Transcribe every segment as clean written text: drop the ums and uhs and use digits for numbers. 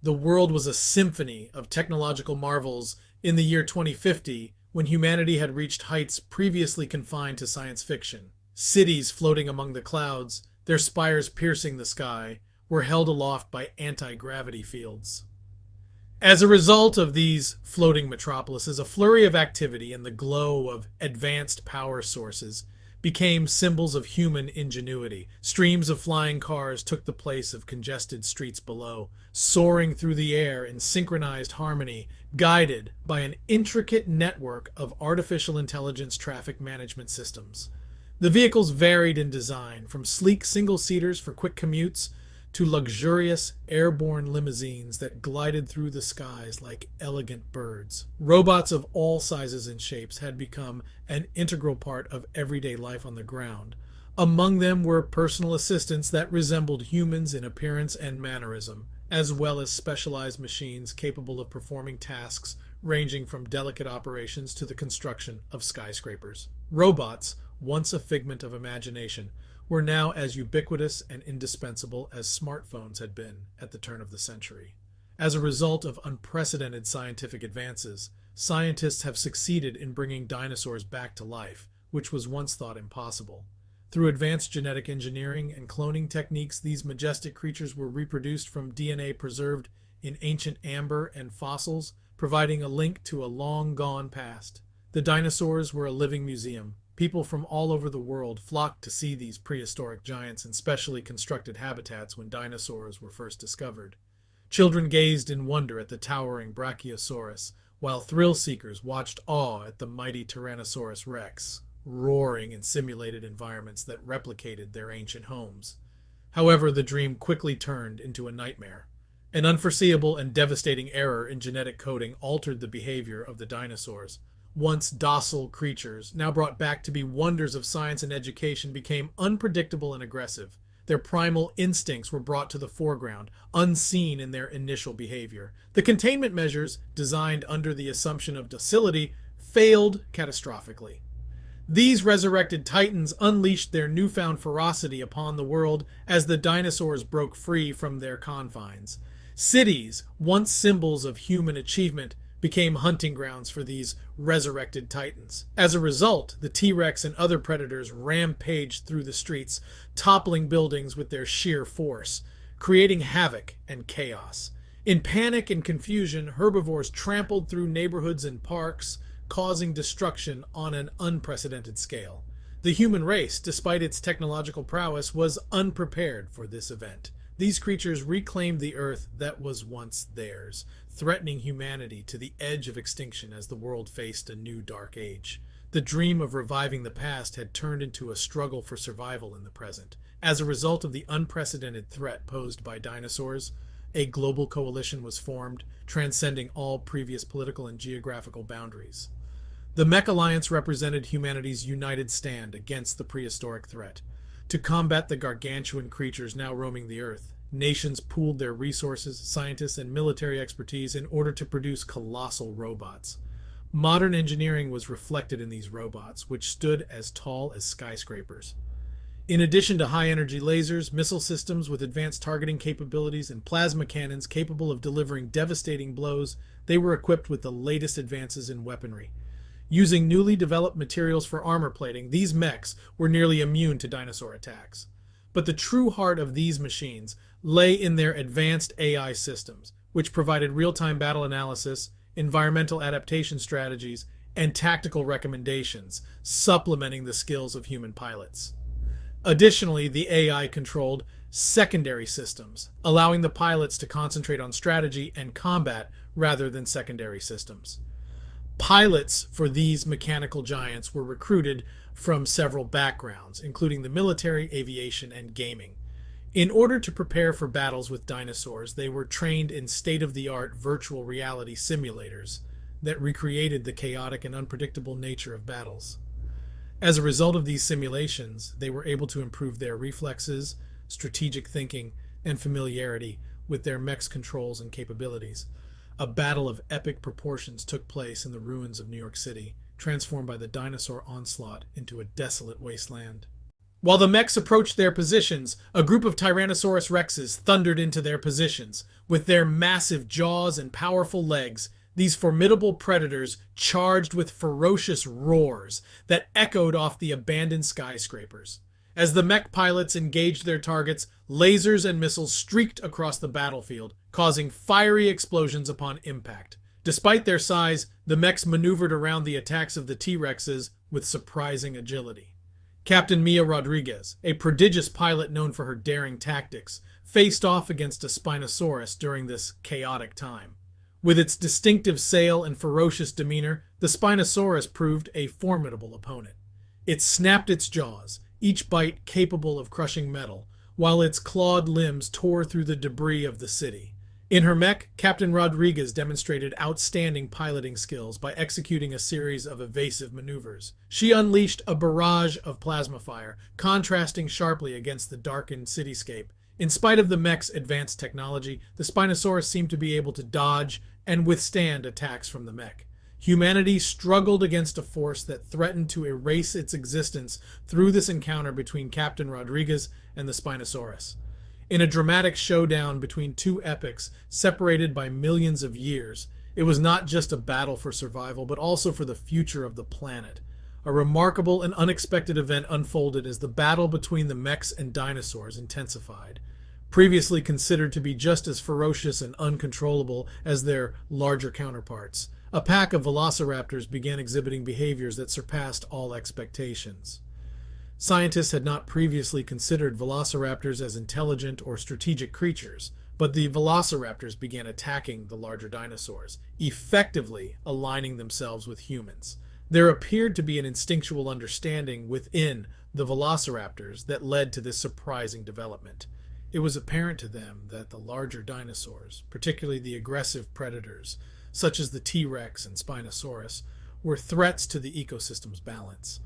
The world was a symphony of technological marvels in the year 2050 when humanity had reached heights previously confined to science fiction. Cities floating among the clouds, their spires piercing the sky, were held aloft by anti-gravity fields. As a result of these floating metropolises, a flurry of activity and the glow of advanced power sources became symbols of human ingenuity. Streams of flying cars took the place of congested streets below, soaring through the air in synchronized harmony, guided by an intricate network of artificial intelligence traffic management systems. The vehicles varied in design, from sleek single-seaters for quick commutes to luxurious airborne limousines that glided through the skies like elegant birds. Robots of all sizes and shapes had become an integral part of everyday life on the ground. Among them were personal assistants that resembled humans in appearance and mannerism, as well as specialized machines capable of performing tasks ranging from delicate operations to the construction of skyscrapers. Robots, once a figment of imagination, were now as ubiquitous and indispensable as smartphones had been at the turn of the century. As a result of unprecedented scientific advances, scientists have succeeded in bringing dinosaurs back to life, which was once thought impossible. Through advanced genetic engineering and cloning techniques, these majestic creatures were reproduced from DNA preserved in ancient amber and fossils, providing a link to a long-gone past. The dinosaurs were a living museum. People from all over the world flocked to see these prehistoric giants in specially constructed habitats when dinosaurs were first discovered. Children gazed in wonder at the towering Brachiosaurus, while thrill-seekers watched awe at the mighty Tyrannosaurus Rex, roaring in simulated environments that replicated their ancient homes. However, the dream quickly turned into a nightmare. An unforeseeable and devastating error in genetic coding altered the behavior of the dinosaurs. Once docile creatures, now brought back to be wonders of science and education, became unpredictable and aggressive. Their primal instincts were brought to the foreground, unseen in their initial behavior. The containment measures, designed under the assumption of docility, failed catastrophically. These resurrected titans unleashed their newfound ferocity upon the world as the dinosaurs broke free from their confines. Cities, once symbols of human achievement, became hunting grounds for these resurrected titans. As a result, the T-Rex and other predators rampaged through the streets, toppling buildings with their sheer force, creating havoc and chaos. In panic and confusion, herbivores trampled through neighborhoods and parks, causing destruction on an unprecedented scale. The human race, despite its technological prowess, was unprepared for this event. These creatures reclaimed the Earth that was once theirs, threatening humanity to the edge of extinction as the world faced a new dark age. The dream of reviving the past had turned into a struggle for survival in the present. As a result of the unprecedented threat posed by dinosaurs, a global coalition was formed, transcending all previous political and geographical boundaries. The Mech Alliance represented humanity's united stand against the prehistoric threat. To combat the gargantuan creatures now roaming the Earth, nations pooled their resources, scientists, and military expertise in order to produce colossal robots. Modern engineering was reflected in these robots, which stood as tall as skyscrapers. In addition to high-energy lasers, missile systems with advanced targeting capabilities, and plasma cannons capable of delivering devastating blows, they were equipped with the latest advances in weaponry. Using newly developed materials for armor plating, these mechs were nearly immune to dinosaur attacks. But the true heart of these machines lay in their advanced AI systems, which provided real-time battle analysis, environmental adaptation strategies, and tactical recommendations, supplementing the skills of human pilots. Additionally, the AI controlled secondary systems, allowing the pilots to concentrate on strategy and combat rather than secondary systems. Pilots for these mechanical giants were recruited from several backgrounds, including the military, aviation, and gaming. In order to prepare for battles with dinosaurs, they were trained in state-of-the-art virtual reality simulators that recreated the chaotic and unpredictable nature of battles. As a result of these simulations, they were able to improve their reflexes, strategic thinking, and familiarity with their mech's controls and capabilities. A battle of epic proportions took place in the ruins of New York City, transformed by the dinosaur onslaught into a desolate wasteland. While the mechs approached their positions, a group of Tyrannosaurus rexes thundered into their positions. With their massive jaws and powerful legs, these formidable predators charged with ferocious roars that echoed off the abandoned skyscrapers. As the mech pilots engaged their targets, lasers and missiles streaked across the battlefield, causing fiery explosions upon impact. Despite their size, the mechs maneuvered around the attacks of the T-Rexes with surprising agility. Captain Mia Rodriguez, a prodigious pilot known for her daring tactics, faced off against a Spinosaurus during this chaotic time. With its distinctive sail and ferocious demeanor, the Spinosaurus proved a formidable opponent. It snapped its jaws, each bite capable of crushing metal, while its clawed limbs tore through the debris of the city. In her mech, Captain Rodriguez demonstrated outstanding piloting skills by executing a series of evasive maneuvers. She unleashed a barrage of plasma fire, contrasting sharply against the darkened cityscape. In spite of the mech's advanced technology, the Spinosaurus seemed to be able to dodge and withstand attacks from the mech. Humanity struggled against a force that threatened to erase its existence through this encounter between Captain Rodriguez and the Spinosaurus. In a dramatic showdown between two epics separated by millions of years, it was not just a battle for survival, but also for the future of the planet. A remarkable and unexpected event unfolded as the battle between the mechs and dinosaurs intensified. Previously considered to be just as ferocious and uncontrollable as their larger counterparts, a pack of velociraptors began exhibiting behaviors that surpassed all expectations. Scientists had not previously considered velociraptors as intelligent or strategic creatures, but the velociraptors began attacking the larger dinosaurs, effectively aligning themselves with humans. There appeared to be an instinctual understanding within the velociraptors that led to this surprising development. It was apparent to them that the larger dinosaurs, particularly the aggressive predators, such as the T-Rex and Spinosaurus, were threats to the ecosystem's balance.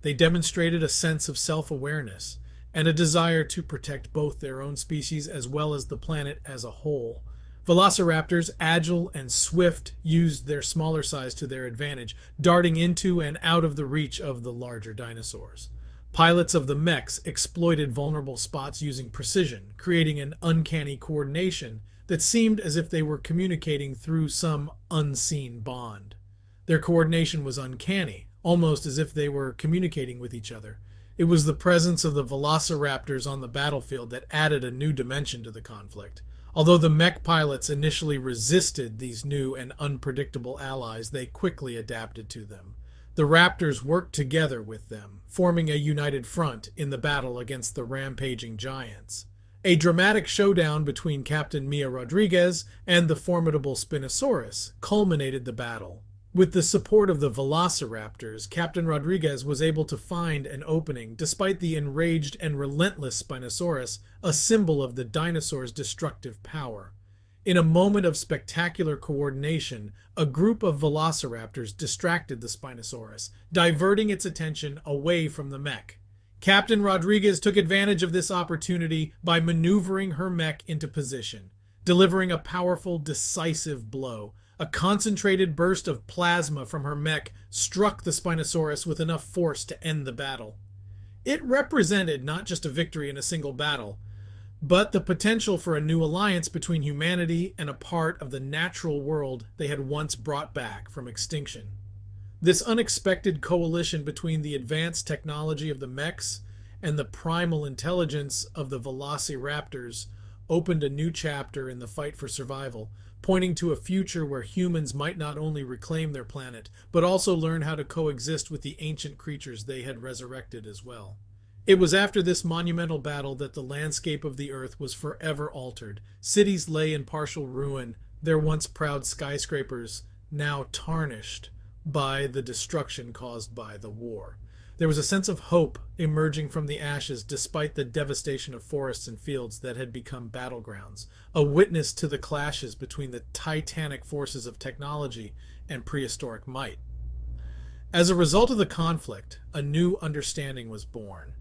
They demonstrated a sense of self-awareness and a desire to protect both their own species as well as the planet as a whole. Velociraptors, agile and swift, used their smaller size to their advantage, darting into and out of the reach of the larger dinosaurs. Pilots of the mechs exploited vulnerable spots using precision, creating an uncanny coordination that seemed as if they were communicating through some unseen bond. Their coordination was uncanny, almost as if they were communicating with each other. It was the presence of the velociraptors on the battlefield that added a new dimension to the conflict. Although the mech pilots initially resisted these new and unpredictable allies, they quickly adapted to them. The raptors worked together with them, forming a united front in the battle against the rampaging giants. A dramatic showdown between Captain Mia Rodriguez and the formidable Spinosaurus culminated the battle. With the support of the velociraptors, Captain Rodriguez was able to find an opening despite the enraged and relentless Spinosaurus, a symbol of the dinosaur's destructive power. In a moment of spectacular coordination, a group of velociraptors distracted the Spinosaurus, diverting its attention away from the mech. Captain Rodriguez took advantage of this opportunity by maneuvering her mech into position, delivering a powerful, decisive blow. A concentrated burst of plasma from her mech struck the Spinosaurus with enough force to end the battle. It represented not just a victory in a single battle, but the potential for a new alliance between humanity and a part of the natural world they had once brought back from extinction. This unexpected coalition between the advanced technology of the mechs and the primal intelligence of the velociraptors opened a new chapter in the fight for survival, pointing to a future where humans might not only reclaim their planet, but also learn how to coexist with the ancient creatures they had resurrected as well. It was after this monumental battle that the landscape of the Earth was forever altered. Cities lay in partial ruin, their once proud skyscrapers now tarnished by the destruction caused by the war. There was a sense of hope emerging from the ashes despite the devastation of forests and fields that had become battlegrounds, a witness to the clashes between the titanic forces of technology and prehistoric might. As a result of the conflict, a new understanding was born.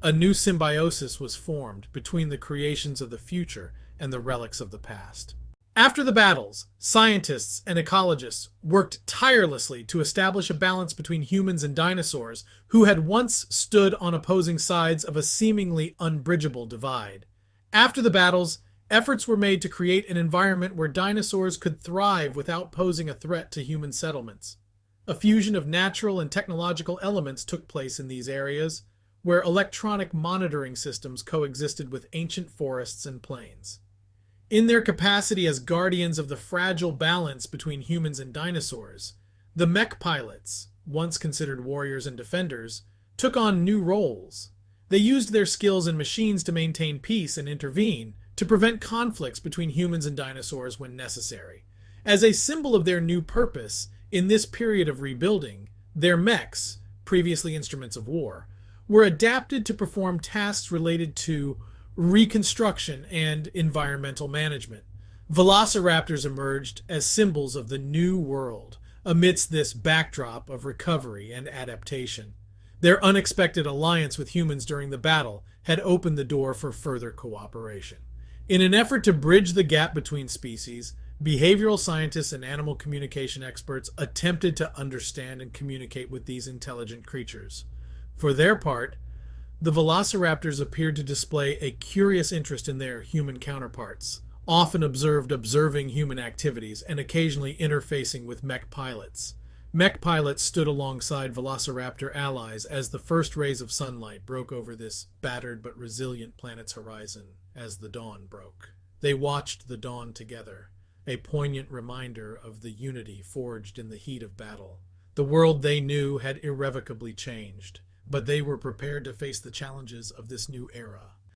A new symbiosis was formed between the creations of the future and the relics of the past. After the battles, scientists and ecologists worked tirelessly to establish a balance between humans and dinosaurs who had once stood on opposing sides of a seemingly unbridgeable divide. After the battles, efforts were made to create an environment where dinosaurs could thrive without posing a threat to human settlements. A fusion of natural and technological elements took place in these areas, where electronic monitoring systems coexisted with ancient forests and plains. In their capacity as guardians of the fragile balance between humans and dinosaurs, the mech pilots, once considered warriors and defenders, took on new roles. They used their skills and machines to maintain peace and intervene, to prevent conflicts between humans and dinosaurs when necessary. As a symbol of their new purpose, in this period of rebuilding, their mechs, previously instruments of war, were adapted to perform tasks related to reconstruction and environmental management. Velociraptors emerged as symbols of the new world amidst this backdrop of recovery and adaptation. Their unexpected alliance with humans during the battle had opened the door for further cooperation. In an effort to bridge the gap between species, behavioral scientists and animal communication experts attempted to understand and communicate with these intelligent creatures. For their part, the velociraptors appeared to display a curious interest in their human counterparts, often observing human activities and occasionally interfacing with mech pilots. Mech pilots stood alongside velociraptor allies as the first rays of sunlight broke over this battered but resilient planet's horizon as the dawn broke. They watched the dawn together, a poignant reminder of the unity forged in the heat of battle. The world they knew had irrevocably changed, but they were prepared to face the challenges of this new era.